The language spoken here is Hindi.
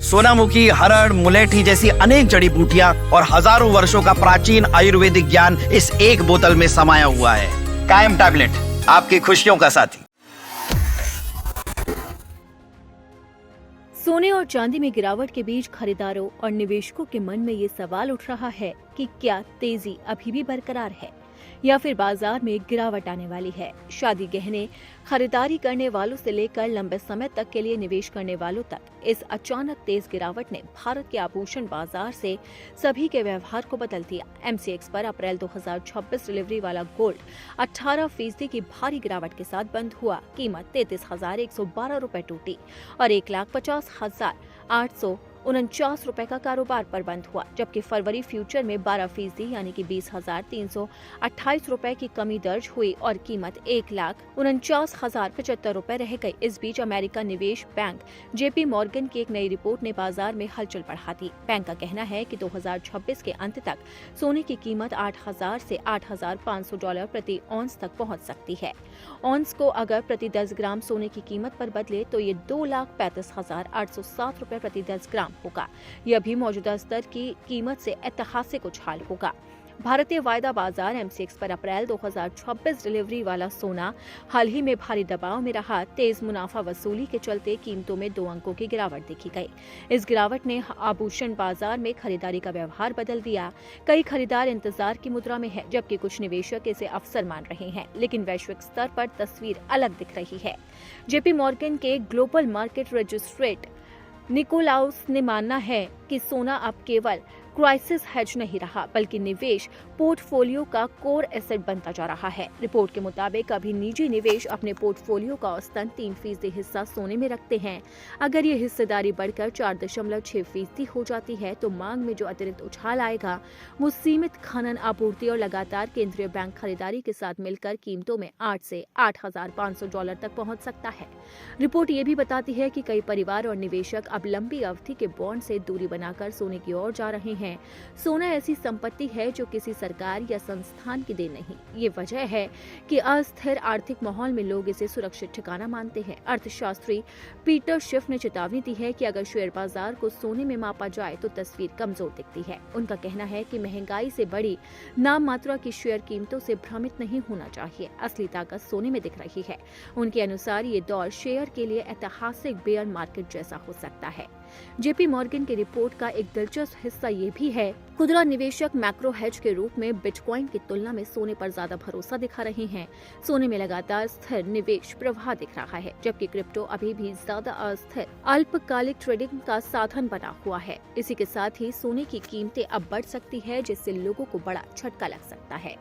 सोनामुखी, हरड़, मुलेठी जैसी अनेक जड़ी बूटियां और हजारों वर्षों का प्राचीन आयुर्वेदिक ज्ञान इस एक बोतल में समाया हुआ है। कायम टैबलेट, आपकी खुशियों का साथी। सोने और चांदी में गिरावट के बीच खरीदारों और निवेशकों के मन में ये सवाल उठ रहा है कि क्या तेजी अभी भी बरकरार है या फिर बाजार में गिरावट आने वाली है। शादी गहने खरीदारी करने वालों से लेकर लंबे समय तक के लिए निवेश करने वालों तक इस अचानक तेज गिरावट ने भारत के आभूषण बाजार से सभी के व्यवहार को बदल दिया। एमसीएक्स पर अप्रैल 2026 डिलीवरी वाला गोल्ड 18% की भारी गिरावट के साथ बंद हुआ। कीमत 33,112 रुपए टूटी और 1,50,849 रुपए का कारोबार पर बंद हुआ, जबकि फरवरी फ्यूचर में 12% यानी कि 20,328 रुपए की कमी दर्ज हुई और कीमत 1,49,075 रुपए रह गई। इस बीच अमेरिका निवेश बैंक जेपी मॉर्गन की एक नई रिपोर्ट ने बाजार में हलचल बढ़ा दी। बैंक का कहना है कि 2026 के अंत तक सोने की कीमत 8,000 से $8,500 प्रति औंस तक पहुंच सकती है। औंस को अगर प्रति 10 ग्राम सोने की कीमत पर बदले तो ये 2,35,807 रुपए प्रति 10 ग्राम होगा। यह भी मौजूदा स्तर की कीमत से ऐतिहासिक उछाल होगा। भारतीय वायदा बाजार एमसीएक्स पर अप्रैल 2026 डिलीवरी वाला सोना हाल ही में भारी दबाव में रहा। तेज मुनाफा वसूली के चलते कीमतों में 2 अंकों की गिरावट देखी गई। इस गिरावट ने आभूषण बाजार में खरीदारी का व्यवहार बदल दिया। कई खरीदार इंतजार की मुद्रा में है, जबकि कुछ निवेशक इसे अवसर मान रहे हैं। लेकिन वैश्विक स्तर पर तस्वीर अलग दिख रही है। जेपी मॉर्गन के ग्लोबल मार्केट रजिस्ट्रेट निकोलाउस ने मानना है कि सोना अब केवल क्राइसिस हेज नहीं रहा, बल्कि निवेश पोर्टफोलियो का कोर एसेट बनता जा रहा है। रिपोर्ट के मुताबिक अभी निजी निवेश अपने पोर्टफोलियो का औसतन 3% हिस्सा सोने में रखते हैं। अगर ये हिस्सेदारी बढ़कर 4.6% हो जाती है तो मांग में जो अतिरिक्त उछाल आएगा वो सीमित खनन आपूर्ति और लगातार केंद्रीय बैंक खरीदारी के साथ मिलकर कीमतों में 8 से $8,500 तक पहुंच सकता है। रिपोर्ट ये भी बताती है कि कई परिवार और निवेशक अब लंबी अवधि के बॉन्ड से दूरी बनाकर सोने की ओर जा रहे हैं। सोना ऐसी संपत्ति है जो किसी सरकार या संस्थान की देन नहीं। ये वजह है कि अस्थिर आर्थिक माहौल में लोग इसे सुरक्षित ठिकाना मानते हैं। अर्थशास्त्री पीटर शिफ ने चेतावनी दी है कि अगर शेयर बाजार को सोने में मापा जाए तो तस्वीर कमजोर दिखती है। उनका कहना है कि महंगाई से बड़ी नाम मात्रा की शेयर कीमतों से भ्रमित नहीं होना चाहिए। असली ताकत सोने में दिख रही है। उनके अनुसार ये दौर शेयर के लिए ऐतिहासिक बेयर मार्केट जैसा हो सकता है। जेपी मॉर्गन की रिपोर्ट का एक दिलचस्प हिस्सा ये भी है, खुदरा निवेशक मैक्रो हेज के रूप में बिटकॉइन की तुलना में सोने पर ज्यादा भरोसा दिखा रहे हैं। सोने में लगातार स्थिर निवेश प्रवाह दिख रहा है, जबकि क्रिप्टो अभी भी ज्यादा अस्थिर अल्पकालिक ट्रेडिंग का साधन बना हुआ है। इसी के साथ ही सोने की कीमतें अब बढ़ सकती है, जिससे लोगों को बड़ा झटका लग सकता है।